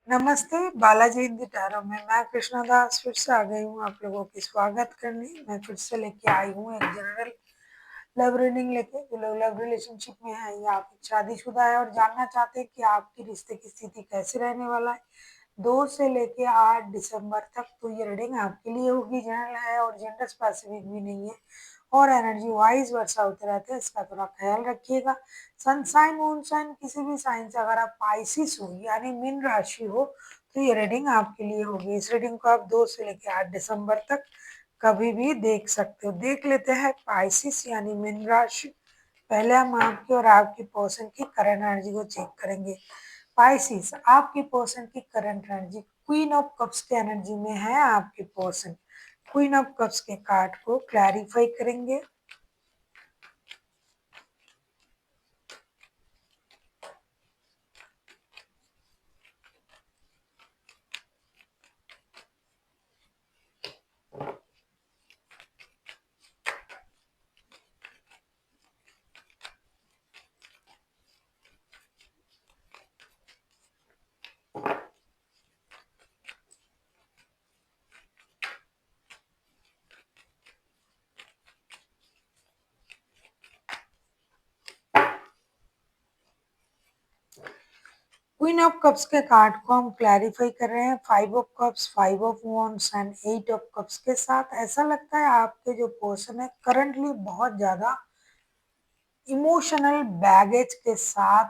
नमस्ते, बालाजी हिंदी टैरो में मैं कृष्णा दास फिर से आ गई हूँ आप लोगों की स्वागत करने। मैं फिर से लेके आई हूँ एक जनरल लव रीडिंग लेके। जो लोग लव रिलेशनशिप में है या आप शादीशुदा है और जानना चाहते हैं कि आपकी रिश्ते की स्थिति कैसे रहने वाला है 2 से लेके 8 दिसंबर तक, तो ये रीडिंग आपके लिए होगी। जनरल है और जेंडर स्पेसिफिक भी नहीं है और एनर्जी वाइज वर्षा होते रहते हैं, इसका थोड़ा ख्याल रखिएगा। सनसाइन मूनसाइन किसी भी साइन से अगर आप पाइसिस हो यानी मीन राशि हो तो ये रीडिंग आपके लिए होगी। इस रीडिंग को आप 2 से लेकर 8 दिसंबर तक कभी भी देख सकते हो। देख लेते हैं पाइसिस यानी मीन राशि। पहले हम आपकी और आपकी पर्सन की करंट एनर्जी को चेक करेंगे। पाइसिस, आपकी पर्सन की current energy queen of cups के एनर्जी में है। आपकी पर्सन क्वीन ऑफ कप्स के कार्ड को क्लैरिफाई करेंगे। क्वीन ऑफ कप्स के कार्ड को हम क्लैरिफाई कर रहे हैं 5 of cups, 5 of wands and 8 of cups के साथ। ऐसा लगता है आपके जो पर्सन है करंटली बहुत ज्यादा इमोशनल बैगेज के साथ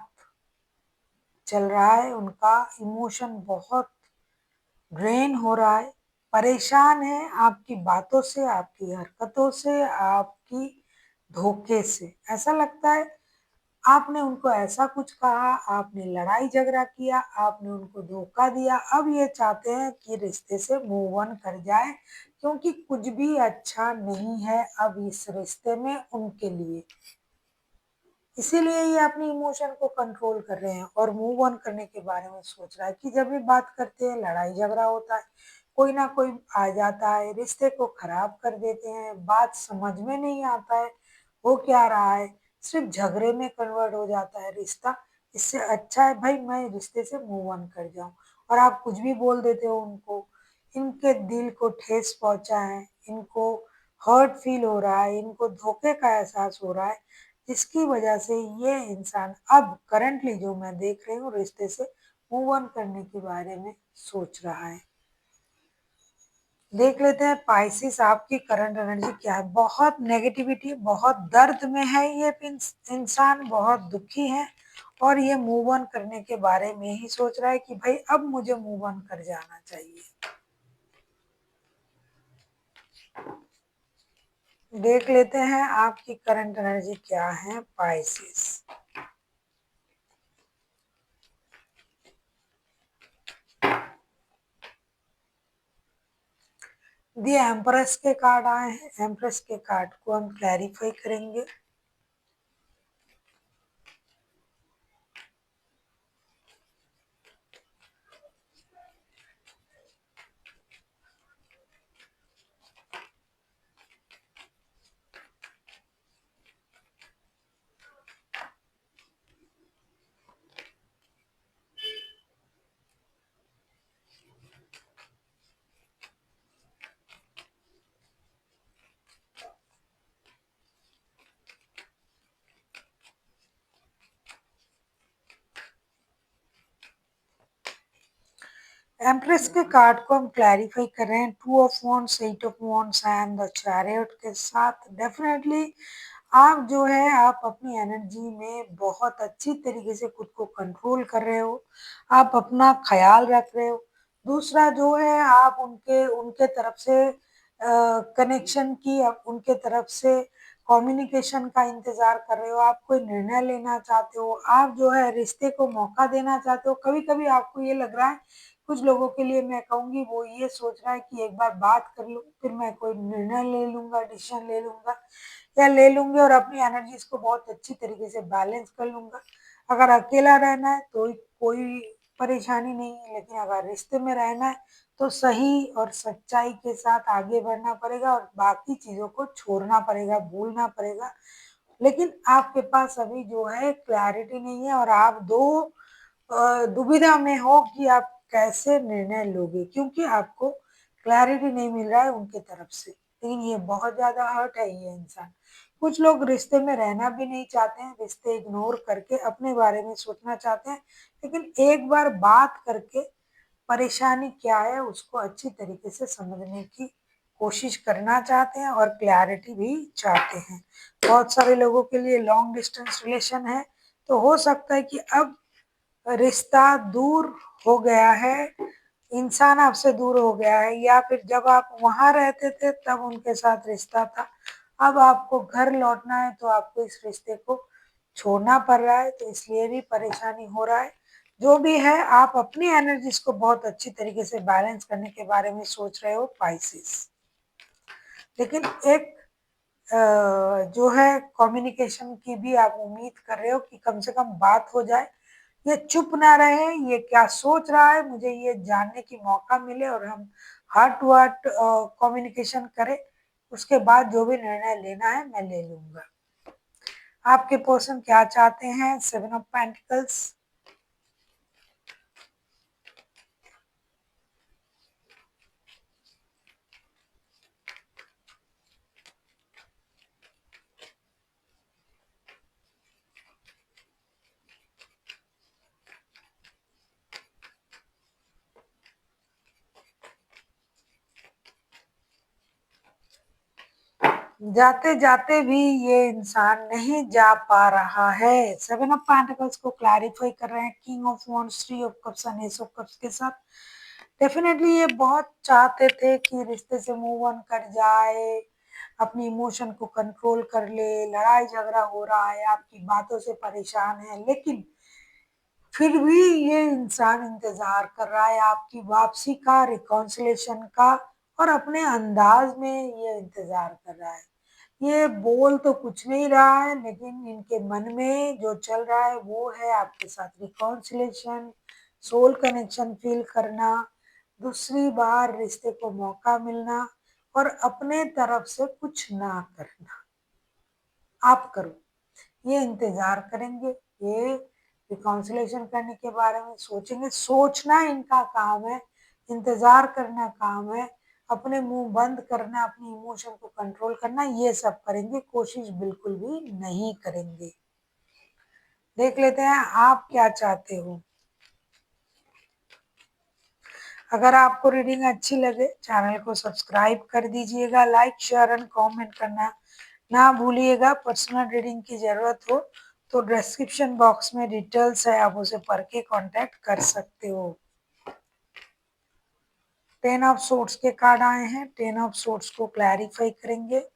चल रहा है। उनका इमोशन बहुत ड्रेन हो रहा है, परेशान है आपकी बातों से, आपकी हरकतों से, आपकी धोखे से। ऐसा लगता है आपने उनको ऐसा कुछ कहा, आपने लड़ाई झगड़ा किया, आपने उनको धोखा दिया। अब ये चाहते हैं कि रिश्ते से मूव ऑन कर जाए क्योंकि कुछ भी अच्छा नहीं है अब इस रिश्ते में उनके लिए। इसीलिए ये अपनी इमोशन को कंट्रोल कर रहे हैं और मूव ऑन करने के बारे में सोच रहा है कि जब भी बात करते हैं लड़ाई झगड़ा होता है, कोई ना कोई आ जाता है, रिश्ते को खराब कर देते हैं, बात समझ में नहीं आता है हो क्या रहा है, सिर्फ झगड़े में कन्वर्ट हो जाता है रिश्ता। इससे अच्छा है भाई मैं रिश्ते से मूव ऑन कर जाऊं। और आप कुछ भी बोल देते हो उनको, इनके दिल को ठेस पहुंचा है, इनको हर्ट फील हो रहा है, इनको धोखे का एहसास हो रहा है, जिसकी वजह से ये इंसान अब करंटली जो मैं देख रही हूँ रिश्ते से मूव ऑन करने के बारे में सोच रहा है। देख लेते हैं पाइसिस आपकी करंट एनर्जी क्या है। बहुत नेगेटिविटी, बहुत दर्द में है ये इंसान, बहुत दुखी है और ये मूव ऑन करने के बारे में ही सोच रहा है कि भाई अब मुझे मूव ऑन कर जाना चाहिए। देख लेते हैं आपकी करंट एनर्जी क्या है पाइसिस। दी एम्प्रेस के कार्ड आए हैं। एम्प्रेस के कार्ड को हम क्लैरिफाई करेंगे। एम्प्रेस के कार्ड को हम क्लैरिफाई कर रहे हैं 2 of wands, 8 of wands and the chariot के साथ। डेफिनेटली आप जो है आप अपनी एनर्जी में बहुत अच्छी तरीके से खुद को कंट्रोल कर रहे हो, आप अपना ख्याल रख रहे हो। दूसरा जो है आप उनके उनके तरफ से कनेक्शन की, आप उनके तरफ से कम्युनिकेशन का इंतजार कर रहे हो, आप कोई निर्णय लेना चाहते हो, आप जो है रिश्ते को मौका देना चाहते हो। कभी कभी आपको ये लग रहा है, कुछ लोगों के लिए मैं कहूंगी वो ये सोच रहा है कि एक बार बात कर लूं फिर मैं कोई निर्णय ले लूंगा, डिसीजन ले लूंगा या ले लूंगी और अपनी एनर्जीज को बहुत अच्छी तरीके से बैलेंस कर लूंगा। अगर अकेला रहना है तो कोई परेशानी नहीं है, लेकिन अगर रिश्ते में रहना है तो सही और सच्चाई के साथ आगे बढ़ना पड़ेगा और बाकी चीजों को छोड़ना पड़ेगा, भूलना पड़ेगा। लेकिन आपके पास अभी जो है क्लैरिटी नहीं है और आप दो दुविधा में हो कि आप कैसे निर्णय लोगे, क्योंकि आपको क्लैरिटी नहीं मिल रहा है उनकी तरफ से। लेकिन ये बहुत ज़्यादा हर्ट है ये इंसान। कुछ लोग रिश्ते में रहना भी नहीं चाहते हैं, रिश्ते इग्नोर करके अपने बारे में सोचना चाहते हैं, लेकिन एक बार बात करके परेशानी क्या है उसको अच्छी तरीके से समझने की कोशिश करना चाहते हैं और क्लैरिटी भी चाहते हैं। बहुत सारे लोगों के लिए लॉन्ग डिस्टेंस रिलेशन है, तो हो सकता है कि अब रिश्ता दूर हो गया है, इंसान आपसे दूर हो गया है, या फिर जब आप वहाँ रहते थे तब उनके साथ रिश्ता था, अब आपको घर लौटना है तो आपको इस रिश्ते को छोड़ना पड़ रहा है, तो इसलिए भी परेशानी हो रहा है। जो भी है, आप अपनी एनर्जीज को बहुत अच्छी तरीके से बैलेंस करने के बारे में सोच रहे हो पाइसेस। लेकिन एक जो है कम्युनिकेशन की भी आप उम्मीद कर रहे हो कि कम से कम बात हो जाए, ये चुप ना रहे, ये क्या सोच रहा है मुझे ये जानने की मौका मिले और हम हार्ट टू हार्ट कम्युनिकेशन करें, उसके बाद जो भी निर्णय लेना है मैं ले लूंगा। आपके पर्सन क्या चाहते हैं? 7 ऑफ पेंटिकल्स। जाते जाते भी ये इंसान नहीं जा पा रहा है। 7 ऑफ पेंटिकल्स को क्लैरिफाई कर रहे हैं king of wands, 3 of cups and S of cups के साथ। डेफिनेटली ये बहुत चाहते थे कि रिश्ते से मूव ऑन कर जाए, अपनी इमोशन को कंट्रोल कर ले, लड़ाई झगड़ा हो रहा है, आपकी बातों से परेशान है, लेकिन फिर भी ये इंसान इंतजार कर रहा है आपकी वापसी का, रिकॉन्सिलेशन का, और अपने अंदाज में ये इंतजार कर रहा है। ये बोल तो कुछ नहीं रहा है, लेकिन इनके मन में जो चल रहा है वो है आपके साथ रिकॉन्सिलेशन, सोल कनेक्शन फील करना, दूसरी बार रिश्ते को मौका मिलना और अपने तरफ से कुछ ना करना। आप करो, ये इंतजार करेंगे, ये रिकॉन्सिलेशन करने के बारे में सोचेंगे। सोचना इनका काम है, इंतजार करना काम है, अपने मुंह बंद करना, अपनी इमोशन को कंट्रोल करना, ये सब करेंगे, कोशिश बिल्कुल भी नहीं करेंगे। देख लेते हैं आप क्या चाहते हो। अगर आपको रीडिंग अच्छी लगे चैनल को सब्सक्राइब कर दीजिएगा, लाइक शेयर एंड कमेंट करना ना भूलिएगा। पर्सनल रीडिंग की जरूरत हो तो डिस्क्रिप्शन बॉक्स में डिटेल्स है, आप उसे पढ़ के कांटेक्ट कर सकते हो। 10 ऑफ सोर्ड्स के कार्ड आए हैं, 10 ऑफ सोर्ड्स को क्लैरिफाई करेंगे।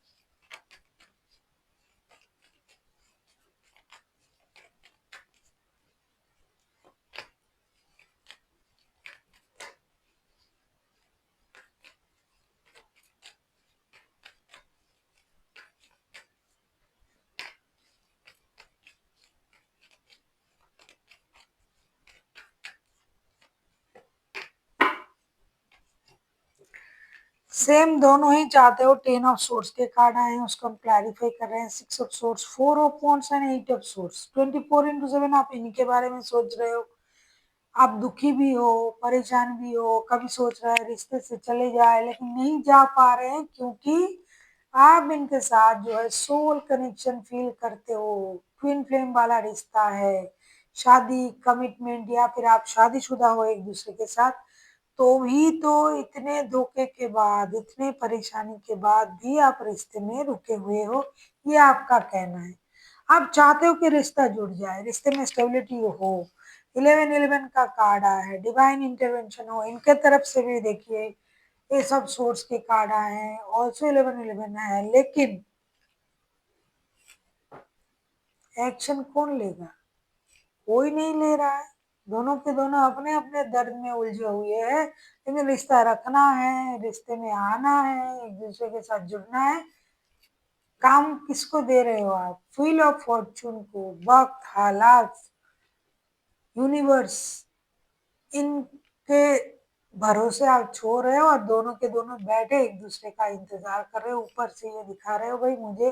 सेम दोनों ही चाहते हो। 10 ऑफ सोर्ड्स के कार्ड आए हैं, उसको हम क्लैरिफाई कर रहे हैं। 6 of swords, 4 of wands and 8 of swords. 24/7 आप इन्हीं के बारे में सोच रहे हो। आप दुखी भी हो, परेशान भी हो, कभी सोच रहे हैं रिश्ते से चले जाए, लेकिन नहीं जा पा रहे हैं क्योंकि आप इनके साथ जो है सोल कनेक्शन फील करते हो। ट्विन फ्लेम वाला रिश्ता है, शादी, कमिटमेंट, या फिर आप शादीशुदा हो एक दूसरे के साथ, तो भी तो इतने धोखे के बाद, इतने परेशानी के बाद भी आप रिश्ते में रुके हुए हो, ये आपका कहना है। आप चाहते हो कि रिश्ता जुड़ जाए, रिश्ते में स्टेबिलिटी हो। 11/11 का कार्ड आया है, डिवाइन इंटरवेंशन हो इनके तरफ से भी। देखिए ये सब सोर्स के कार्ड आए हैं, ऑल्सो 11/11 है, लेकिन एक्शन कौन लेगा? कोई नहीं ले रहा है। दोनों के दोनों अपने अपने दर्द में उलझे हुए हैं, लेकिन रिश्ता रखना है, रिश्ते में आना है, एक दूसरे के साथ जुड़ना है। काम किसको दे रहे हो आप? व्हील ऑफ फॉर्चून को, वक्त, हालात, यूनिवर्स, इनके भरोसे आप छोड़ रहे हो और दोनों के दोनों बैठे एक दूसरे का इंतजार कर रहे हो। ऊपर से ये दिखा रहे हो भाई मुझे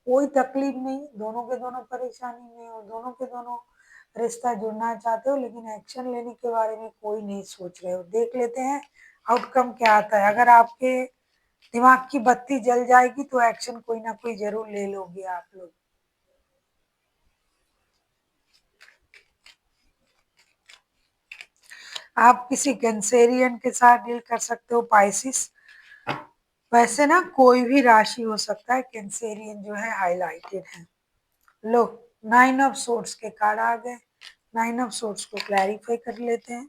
कोई तकलीफ नहीं, दोनों के दोनों परेशानी में हो, दोनों के दोनों रिश्ता जुड़ना चाहते हो, लेकिन एक्शन लेने के बारे में कोई नहीं सोच रहे हो। देख लेते हैं आउटकम क्या आता है। अगर आपके दिमाग की बत्ती जल जाएगी तो एक्शन कोई ना कोई जरूर ले लोगे आप लोग। आप किसी कैंसेरियन के साथ डील कर सकते हो, पाइसिस। वैसे ना कोई भी राशि हो सकता है, कैंसेरियन जो है हाईलाइटेड है। लो, 9 ऑफ सोर्ड्स के कार्ड आ गए। 9 ऑफ सोर्ड्स को क्लैरिफाई कर लेते हैं।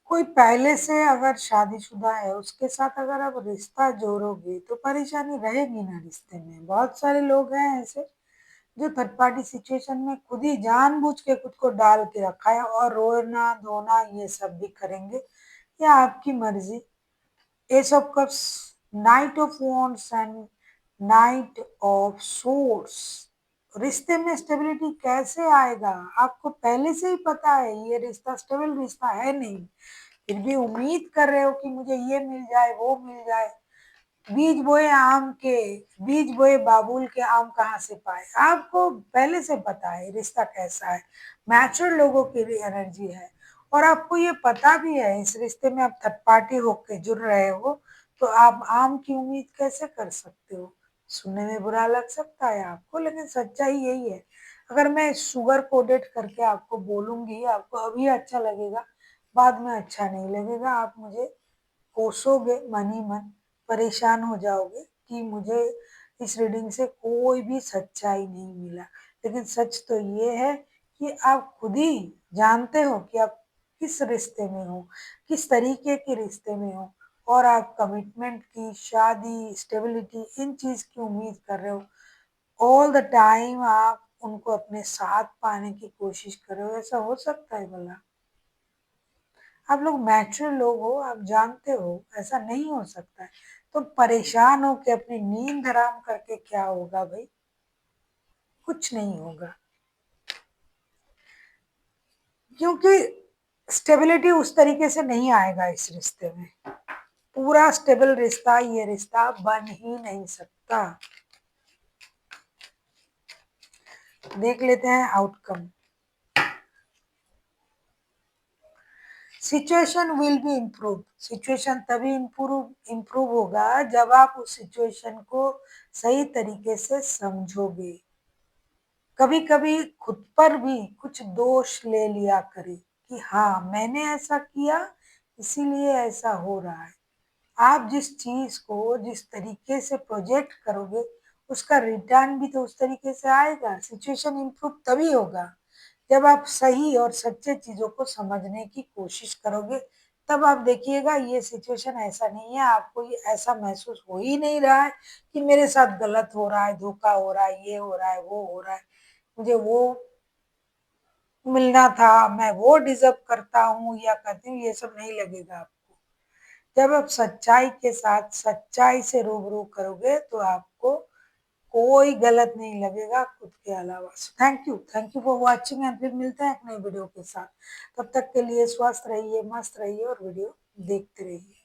कोई पहले से अगर शादीशुदा है, उसके साथ अगर आप रिश्ता जोड़ोगे तो परेशानी रहेगी ना रिश्ते में। बहुत सारे लोग हैं ऐसे जो थर्ड पार्टी सिचुएशन में खुद ही जानबूझ के खुद को डाल के रखा है, और रोना धोना ये सब भी करेंगे। ये आपकी मर्जी। S of cups, night of wands and night of source. रिश्ते में स्टेबिलिटी कैसे आएगा? आपको पहले से ही पता है ये रिश्ता स्टेबल रिश्ता है नहीं, फिर भी उम्मीद कर रहे हो कि मुझे ये मिल जाए वो मिल जाए। बीज बोए आम के, बीज बोए बाबुल के, आम कहाँ से पाए? आपको पहले से पता है रिश्ता कैसा है। मैच्योर लोगों की एनर्जी है, और आपको ये पता भी है इस रिश्ते में आप थर्ड पार्टी होके जुड़ रहे हो, तो आप आम की उम्मीद कैसे कर सकते हो? सुनने में बुरा लग सकता है आपको, लेकिन सच्चाई यही है। अगर मैं शुगर कोटेड करके आपको बोलूंगी, आपको अभी अच्छा लगेगा, बाद में अच्छा नहीं लगेगा। आप मुझे कोसोगे मन ही मन, परेशान हो जाओगे कि मुझे इस रीडिंग से कोई भी सच्चाई नहीं मिला। लेकिन सच तो ये है कि आप खुद ही जानते हो कि आप किस रिश्ते में हो, किस तरीके के रिश्ते में हो, और आप कमिटमेंट की, शादी, स्टेबिलिटी, इन चीज की उम्मीद कर रहे हो। ऑल द टाइम आप उनको अपने साथ पाने की कोशिश कर रहे हो। ऐसा हो सकता है भला? आप लोग मैच्योर लोग हो, आप जानते हो ऐसा नहीं हो सकता है। तो परेशान हो के अपनी नींद हराम करके क्या होगा भाई? कुछ नहीं होगा, क्योंकि स्टेबिलिटी उस तरीके से नहीं आएगा इस रिश्ते में। पूरा स्टेबल रिश्ता ये रिश्ता बन ही नहीं सकता। देख लेते हैं outcome. Situation will be improve. Situation तभी इम्प्रूव होगा जब आप उस सिचुएशन को सही तरीके से समझोगे। कभी कभी खुद पर भी कुछ दोष ले लिया करें कि हाँ मैंने ऐसा किया, इसीलिए ऐसा हो रहा है। आप जिस चीज को जिस तरीके से प्रोजेक्ट करोगे, उसका रिटर्न भी तो उस तरीके से आएगा। सिचुएशन इम्प्रूव तभी होगा जब आप सही और सच्चे चीजों को समझने की कोशिश करोगे। तब आप देखिएगा ये सिचुएशन ऐसा नहीं है, आपको ये ऐसा महसूस हो ही नहीं रहा है कि मेरे साथ गलत हो रहा है, धोखा हो रहा है, ये हो रहा है, वो हो रहा है, मुझे वो मिलना था, मैं वो डिजर्व करता हूँ या करती हूँ। ये सब नहीं लगेगा आपको। जब आप सच्चाई के साथ सच्चाई से रूबरू करोगे तो आपको कोई गलत नहीं लगेगा खुद के अलावा। Thank you for watching, and फिर मिलते हैं एक नई वीडियो के साथ। तब तक के लिए स्वस्थ रहिए, मस्त रहिए और वीडियो देखते रहिए।